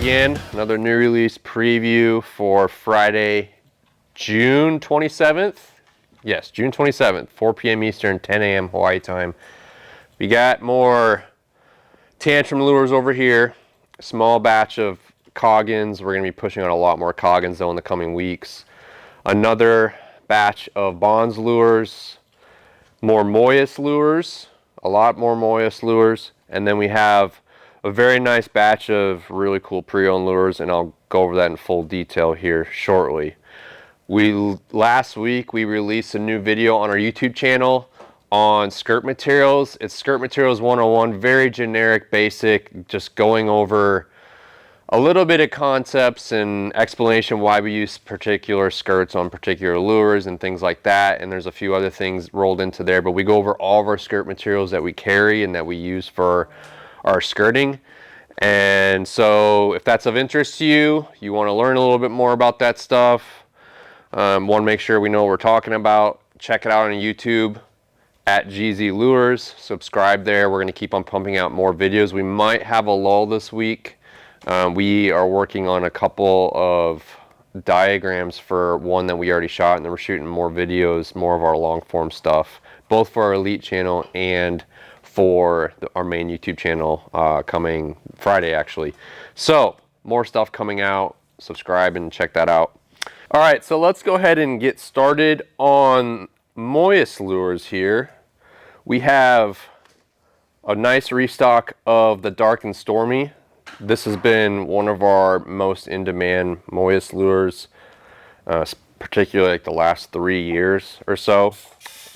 again. Another new release preview for Friday, June 27th. Yes, June 27th, 4 p.m. Eastern, 10 a.m. Hawaii time. We got more Tantrum lures over here. A small batch of COGGINs. We're going to be pushing on a lot more COGGINs though in the coming weeks. Another batch of BONZE lures. More MOYES lures. A lot more MOYES lures. And then we have a very nice batch of really cool pre-owned lures, and I'll go over that in full detail here shortly. Last week we released a new video on our YouTube channel on skirt materials. It's Skirt Materials 101, very generic, basic, just going over a little bit of concepts and explanation why we use particular skirts on particular lures and things like that. And there's a few other things rolled into there, but we go over all of our skirt materials that we carry and that we use for our skirting. And so if that's of interest to you, you want to learn a little bit more about that stuff, want to make sure we know what we're talking about, check it out on YouTube at GZ Lures. Subscribe there. We're going to keep on pumping out more videos. We might have a lull this week. We are working on a couple of diagrams for one that we already shot, and then we're shooting more videos, more of our long form stuff, both for our Elite channel and for our main YouTube channel coming Friday actually. So more stuff coming out. Subscribe and check that out. All right, so let's go ahead and get started on MOYES lures here. We have a nice restock of the Dark-n-Stormy. This has been one of our most in-demand MOYES lures, particularly like the last 3 years or so,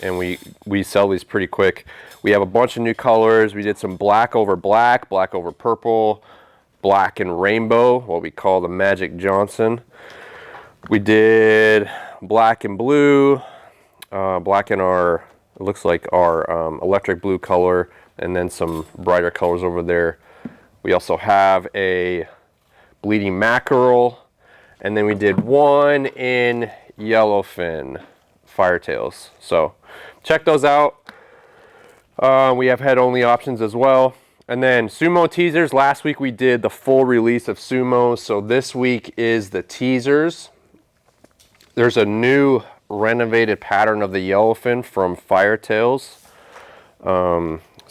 and we sell these pretty quick. We have a bunch of new colors. We did some black over black, black over purple, black and rainbow, what we call the Magic Johnson. We did black and blue, black in our, it looks like our electric blue color, and then some brighter colors over there. We also have a bleeding mackerel, and then we did one in yellowfin firetails. So check those out. We have head only options as well. And then Sumo teasers. Last week we did the full release of Sumo, so this week is the teasers. There's a new renovated pattern of the yellowfin from Firetails.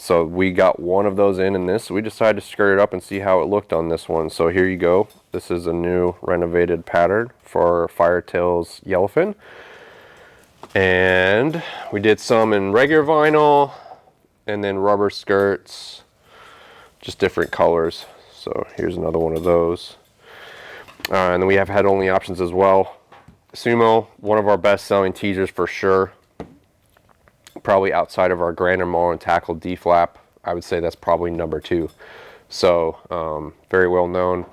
So we got one of those in this. We decided to skirt it up and see how it looked on this one. So here you go. This is a new renovated pattern for Firetails yellowfin. And we did some in regular vinyl and then rubber skirts, just different colors. So here's another one of those. And then we have head only options as well. Sumo, one of our best selling teasers for sure. Probably outside of our Grand and Marlin tackle D-flap, I would say that's probably number 2. So very well known.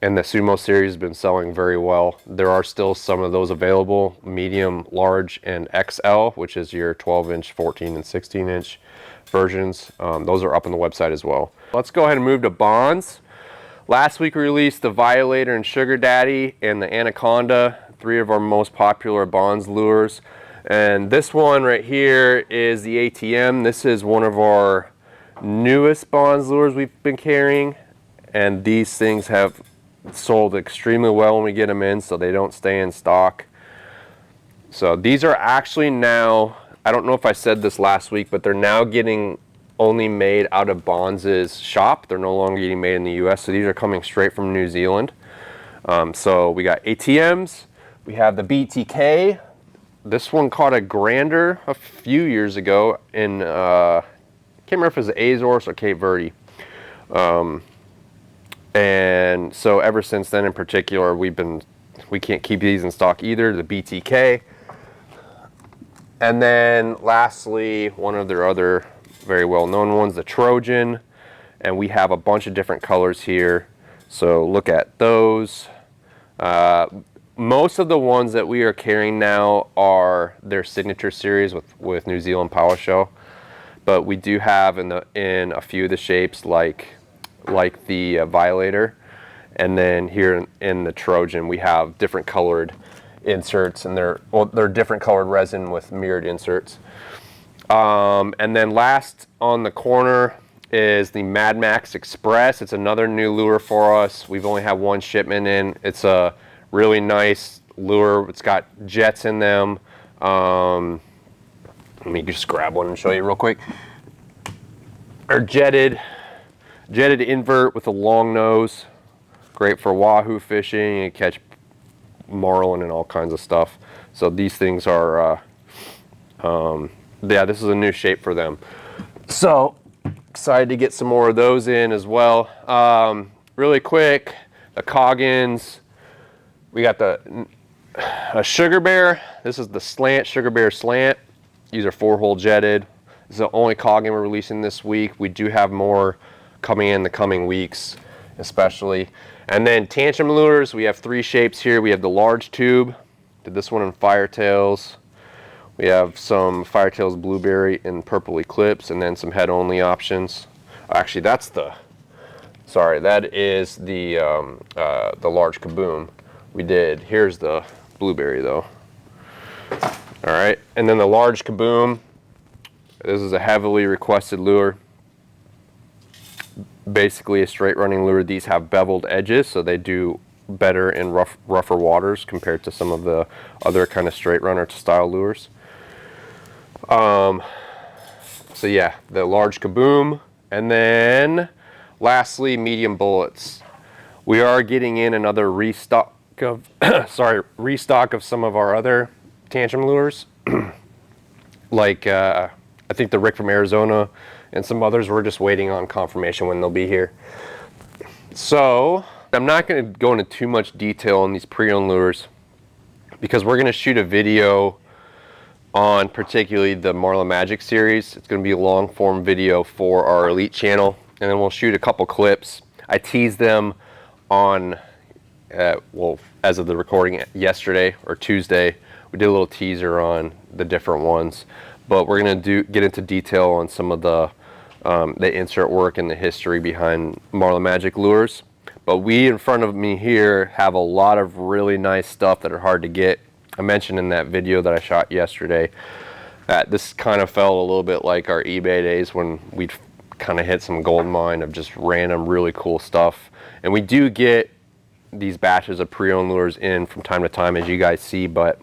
And the Sumo series has been selling very well. There are still some of those available, medium, large, and XL, which is your 12-inch, 14, and 16-inch versions. Those are up on the website as well. Let's go ahead and move to BONZE. Last week we released the Violator and Sugar Daddy and the Anaconda, 3 of our most popular BONZE lures. And this one right here is the ATM. This is one of our newest BONZE lures we've been carrying, and these things have sold extremely well when we get them in, so they don't stay in stock. So these are actually now, I don't know if I said this last week, but they're now getting only made out of BONZE's shop. They're no longer getting made in the US, so these are coming straight from New Zealand. So we got ATMs, we have the BTK. This one caught a grander a few years ago in, I can't remember if it was the Azores or Cape Verde. And so ever since then in particular, we can't keep these in stock either, the BTK. And then lastly, one of their other very well-known ones, the Trojan. And we have a bunch of different colors here. So look at those. Most of the ones that we are carrying now are their signature series with New Zealand Power Show. But we do have in a few of the shapes like the Violator, and then here in the Trojan we have different colored inserts, and they're different colored resin with mirrored inserts. And then last on the corner is the MadMax Express. It's another new lure for us. We've only had one shipment in. It's a really nice lure. It's got jets in them. Let me just grab one and show you real quick. Or jetted invert with a long nose. Great for wahoo fishing and catch marlin and all kinds of stuff. So these things are, yeah, this is a new shape for them. So excited to get some more of those in as well. Really quick, the COGGINs. We got a Sugar Bear. This is the Slant, Sugar Bear Slant. These are 4-hole jetted. This is the only COGGIN we're releasing this week. We do have more coming in the coming weeks, especially. And then Tantrum lures, we have 3 shapes here. We have the large tube. Did this one in Firetails. We have some Firetails Blueberry and Purple Eclipse, and then some head-only options. Actually, that's the, sorry, that is the large Kaboom we did. Here's the Blueberry, though. All right, and then the large Kaboom. This is a heavily requested lure. Basically a straight running lure. These have beveled edges, so they do better in rougher waters compared to some of the other kind of straight runner style lures. So yeah, the large Kaboom, and then lastly, medium bullets. We are getting in another restock of restock of some of our other Tantrum lures. Like I think the Rick from Arizona and some others. We're just waiting on confirmation when they'll be here. So I'm not going to go into too much detail on these pre-owned lures because we're going to shoot a video on particularly the Marlin Magic series. It's going to be a long form video for our Elite channel, and then we'll shoot a couple clips. I teased them on, well, as of the recording yesterday or Tuesday, we did a little teaser on the different ones, but we're going to get into detail on some of the insert work and the history behind Marlin Magic lures. But we in front of me here have a lot of really nice stuff that are hard to get. I mentioned in that video that I shot yesterday that this kind of felt a little bit like our eBay days when we'd kind of hit some gold mine of just random really cool stuff. And we do get these batches of pre-owned lures in from time to time, as you guys see, but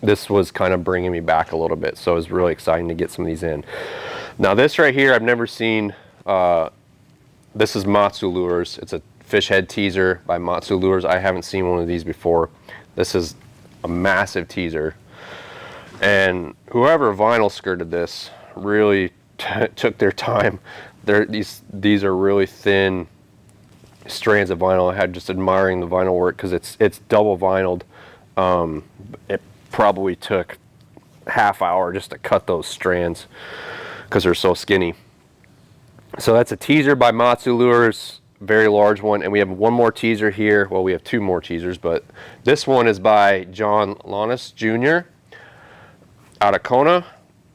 this was kind of bringing me back a little bit, so it was really exciting to get some of these in. Now this right here, I've never seen. This is Matsu lures. It's a fish head teaser by Matsu lures. I haven't seen one of these before. This is a massive teaser, and whoever vinyl skirted this really took their time. These are really thin strands of vinyl. I had just admiring the vinyl work because it's double vinyled. It probably took half hour just to cut those strands because they're so skinny. So that's a teaser by Matsu lures, very large one, and we have one more teaser here. Well, we have 2 more teasers, but this one is by John Llanes Jr. out of Kona.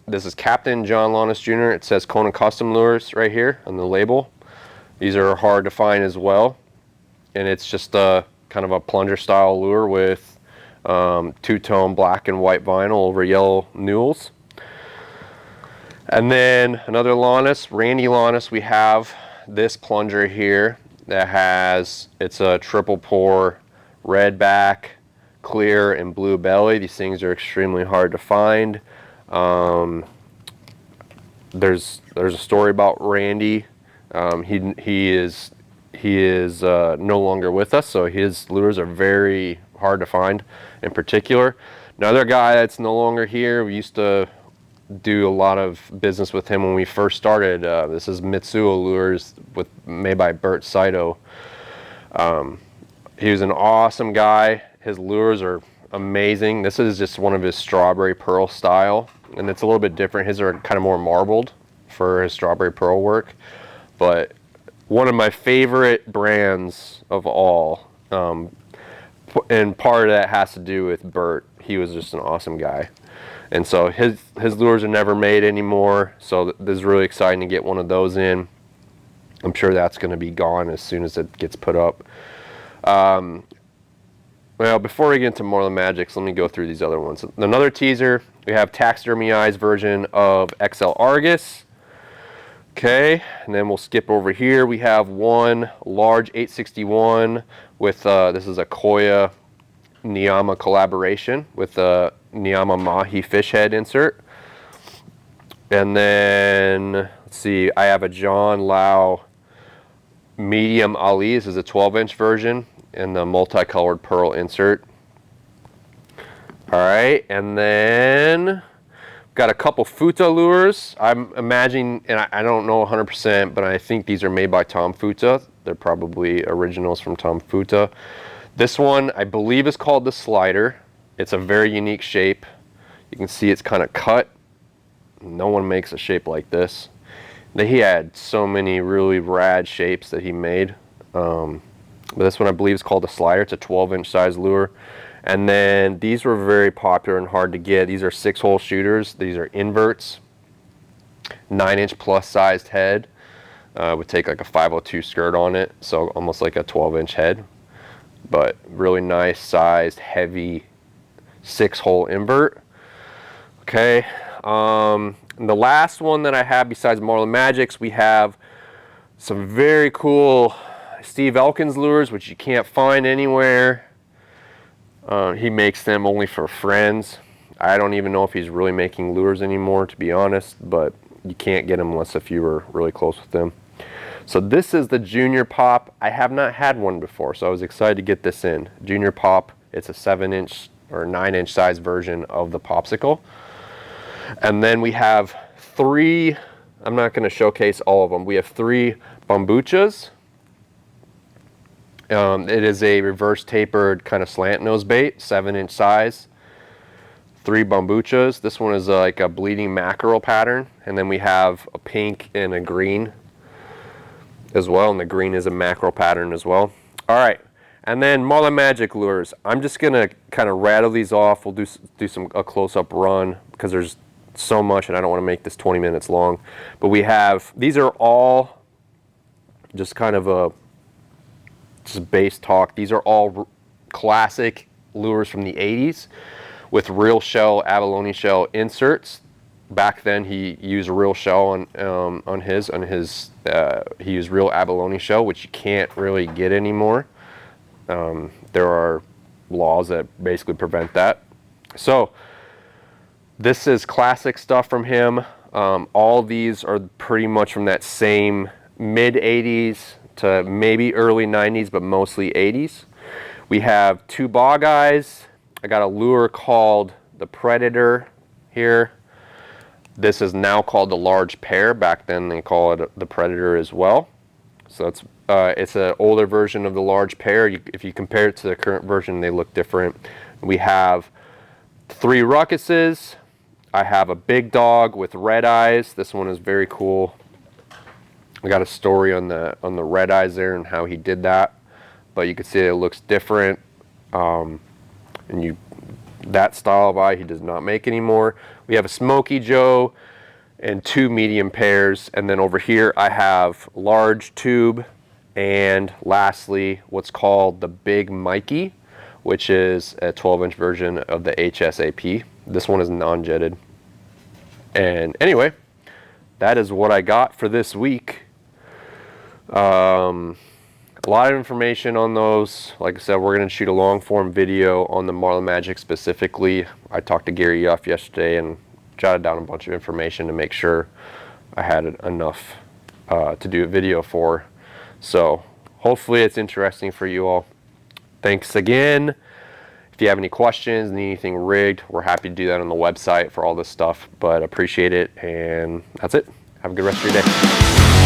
This is Captain John Llanes Jr. It says Kona Custom Lures right here on the label. These are hard to find as well, and it's just a kind of a plunger style lure with 2-tone black and white vinyl over yellow newels. And then another Llanes, Randy Llanes, we have this plunger here that has, it's a triple pour, red back, clear, and blue belly. These things are extremely hard to find. There's a story about Randy. He is no longer with us, so his lures are very hard to find in particular. Another guy that's no longer here, we used to do a lot of business with him when we first started. This is Mitsuo lures made by Bert Saito. He was an awesome guy. His lures are amazing. This is just one of his strawberry pearl style, and it's a little bit different. His are kind of more marbled for his strawberry pearl work, but one of my favorite brands of all. And part of that has to do with Bert. He was just an awesome guy. And so his lures are never made anymore, so this is really exciting to get one of those in. I'm sure that's going to be gone as soon as it gets put up. Well, before we get into Marlin Magics, let me go through these other ones. Another teaser, we have Taxidermy Eyes version of XL Argus. Okay, and then we'll skip over here. We have one large 861 with, this is a Koya Niiyama collaboration with a Niiyama Mahi fish head insert. And then, let's see, I have a John Lau medium Ali. This is a 12-inch version and the multicolored pearl insert. All right, and then got a couple Futa lures. I'm imagining, and I don't know 100%, but I think these are made by Tom Futa. They're probably originals from Tom Futa. This one, I believe, is called the Slider. It's a very unique shape. You can see it's kind of cut. No one makes a shape like this. He had so many really rad shapes that he made. But this one, I believe, is called the Slider. It's a 12-inch size lure. And then these were very popular and hard to get. These are 6-hole shooters. These are inverts. 9-inch plus sized head. Would take like a 502 skirt on it, so almost like a 12-inch head. But really nice sized, heavy 6-hole invert. Okay. And the last one that I have besides Marlin Magics, we have some very cool Steve Elkins lures, which you can't find anywhere. He makes them only for friends. I don't even know if he's really making lures anymore, to be honest, but you can't get them unless if you were really close with them. So this is the Junior Pop. I have not had one before, so I was excited to get this in. Junior Pop, it's a 7-inch or 9-inch size version of the Popsicle. And then we have 3, I'm not going to showcase all of them. We have 3 Bambuchas. It is a reverse tapered kind of slant nose bait, 7-inch size. 3 Bambuchas. This one is like a bleeding mackerel pattern. And then we have a pink and a green as well. And the green is a mackerel pattern as well. All right. And then Marlin Magic lures. I'm just going to kind of rattle these off. We'll do a close-up run because there's so much and I don't want to make this 20 minutes long. But we have, these are all just kind of a just base talk. These are all classic lures from the 80s with real shell, abalone shell inserts. Back then he used real shell on his he used real abalone shell, which you can't really get anymore. There are laws that basically prevent that. So this is classic stuff from him. All these are pretty much from that same mid 80s to maybe early 90s, but mostly 80s. We have 2 bog eyes. I got a lure called the Predator here. This is now called the large pair. Back then they call it the Predator as well. So it's an older version of the large pair. If you compare it to the current version, they look different. We have 3 Ruckuses. I have a big dog with red eyes. This one is very cool. I got a story on the red eyes there and how he did that, but you can see it looks different. And that style of eye he does not make anymore. We have a Smokey Joe and 2 medium pairs, and then over here I have large tube, and lastly what's called the Big Mikey, which is a 12-inch version of the HSAP. This one is non-jetted. And anyway, that is what I got for this week. A lot of information on those. Like I said, we're going to shoot a long form video on the Marlin Magic specifically. I talked to Gary Yuff yesterday and jotted down a bunch of information to make sure I had enough to do a video for. So hopefully it's interesting for you all. Thanks again. If you have any questions, need anything rigged, we're happy to do that on the website for all this stuff, but appreciate it, and that's it. Have a good rest of your day.